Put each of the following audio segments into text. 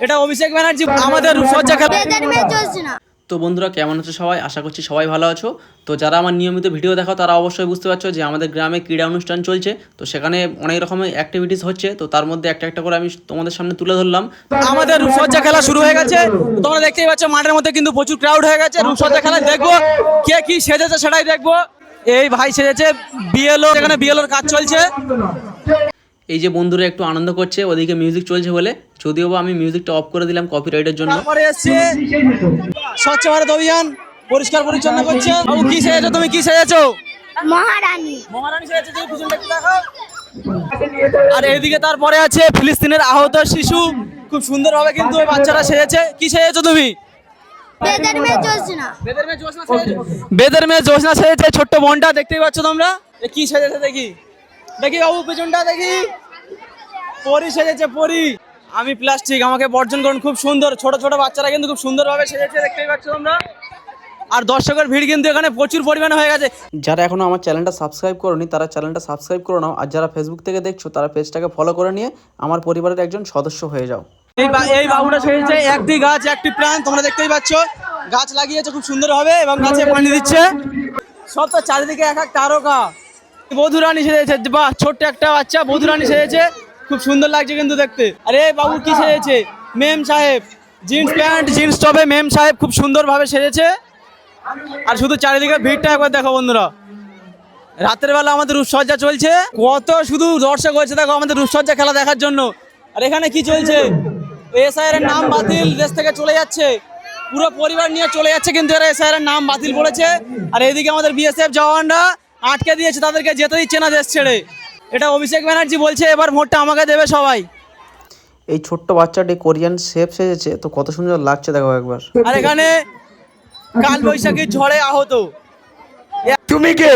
এটা অভিষেক ব্যানার্জি আমাদের রূপসজ্জা খেলা। তো বন্ধুরা কেমন আছো সবাই? আশা করছি সবাই ভালো আছো। তো যারা আমার নিয়মিত ভিডিও দেখো তারা অবশ্যই বুঝতে পারছো যে আমাদের গ্রামে ক্রীড়া অনুষ্ঠান চলছে। তো সেখানে অনেক রকমের অ্যাক্টিভিটিস হচ্ছে, তো তার মধ্যে একটা একটা করে আমি তোমাদের সামনে তুলে ধরলাম। আমাদের রূপসজ্জা খেলা শুরু হয়ে গেছে, তোমরা দেখতেই পাচ্ছ মাঠের মধ্যে কিন্তু প্রচুর ক্রাউড হয়ে গেছে। রূপসজ্জা খেলা দেখবো, কে কি সেজেছে সেটাই দেখবো। এই ভাই সেজেছে বিএলও, এখানে বিএলওর কাজ চলছে। এই যে বন্ধুরা একটু আনন্দ করছে, ওদিকে মিউজিক চলছে বলে, যদিও বা আমি মিউজিকটা অফ করে দিলাম কপিরাইটের জন্য। তারপরে এসছে স্বচ্ছ ভারত অভিযান, পরিষ্কার পরিচ্ছন্ন করছে। বাবু কি সেজেছো তুমি? কি সেজেছো? মহারানী। মহারানী সেজেছে, তুমি পিছনটা একটু দেখাও। আর এইদিকে তারপরে আছে ফিলিস্তিনের আহত শিশু, খুব সুন্দরভাবে কিন্তু ওই বাচ্চারা সেজেছে। কি সেজেছো তুমি? বেদের মেয়ে জোসনা। বেদের মেয়ে জোসনা সেজেছে, ছোট্ট বোনটা দেখতেই পাচ্ছ তোমরা। এ কি সেজেছে দেখি, দেখি বাবু পেছনটা দেখি। পরি সেজেছে, পরি। আমি প্লাস্টিক, আমাকে বর্জন করুন। খুব সুন্দর, ছোট ছোট বাচ্চারা কিন্তু খুব সুন্দরভাবে সেজেছে, দেখতেই পাচ্ছ তোমরা। আর দর্শকের ভিড় কিন্তু এখানে প্রচুর পরিমাণে হয়ে গেছে। যারা এখনো আমার চ্যানেলটা সাবস্ক্রাইব করোনি তারা চ্যানেলটা সাবস্ক্রাইব করে নাও, আর যারা ফেসবুক থেকে দেখছো তারা পেজটাকে ফলো করে নিয়ে আমার পরিবারের একজন সদস্য হয়ে যাও। এই বাবুটা সেজেছে একটি গাছ একটি প্রাণ, তোমরা দেখতেই পাচ্ছ। গাছ লাগিয়েছে খুব সুন্দরভাবে এবং গাছে পানি দিচ্ছে। সব তো চারিদিকে এক এক তারকা। বধুরানী সেজেছে, বাহ, ছোট্ট একটা বাচ্চা বধুরানী সেজেছে, খুব সুন্দর লাগছে কিন্তু দেখতে। আরে বাবু কি সেজেছে? মেম সাহেব, জিন্স প্যান্ট জিন্স টপে মেম সাহেব খুব সুন্দরভাবে সেজেছে। আর শুধু চারিদিকে ভিড়টা একবার দেখো বন্ধুরা। রাতের বেলা আমাদের রূপসজ্জা চলছে, কত শুধু দর্শক হয়েছে দেখো আমাদের রূপসজ্জা খেলা দেখার জন্য। আর এখানে কি চলছে? এসআইআর এর নাম বাতিল, দেশ থেকে চলে যাচ্ছে, পুরো পরিবার নিয়ে চলে যাচ্ছে, কিন্তু এরা এসআইআর এর নাম বাতিল করেছে। আর এইদিকে আমাদের বিএসএফ জওয়ানরা আটকে দিয়েছে, তাদেরকে যেতে দিচ্ছে না দেশ ছেড়ে। এটা অভিষেক ব্যানার্জি বলছে এবার ভোটটা আমাকে দেবে সবাই। এই ছোট্ট বাচ্চাটি কোরিয়ান শেফ সেজেছে, তো কত সুন্দর লাগছে দেখো একবার। আর এখানে কাল বৈশাখীর ঝড়ে আহত। তুমি কে?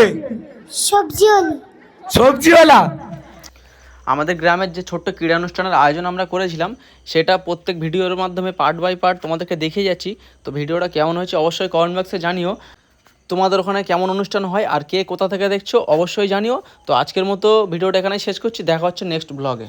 সবজিওয়ালি। সবজিওয়ালা। আমাদের গ্রামের যে ছোট্ট ক্রীড়া অনুষ্ঠানের আয়োজন আমরা করেছিলাম, সেটা প্রত্যেক ভিডিওর মাধ্যমে পার্ট বাই পার্ট তোমাদেরকে দেখিয়ে যাচ্ছি। তো ভিডিওটা কেমন হয়েছে অবশ্যই কমেন্ট বক্সে জানিও। তোমাদের ওখানে কেমন অনুষ্ঠান হয় আর কে কোথা থেকে দেখছো অবশ্যই জানিও। তো আজকের মতো ভিডিওটা এখানেই শেষ করছি, দেখা হচ্ছে নেক্সট ব্লগে।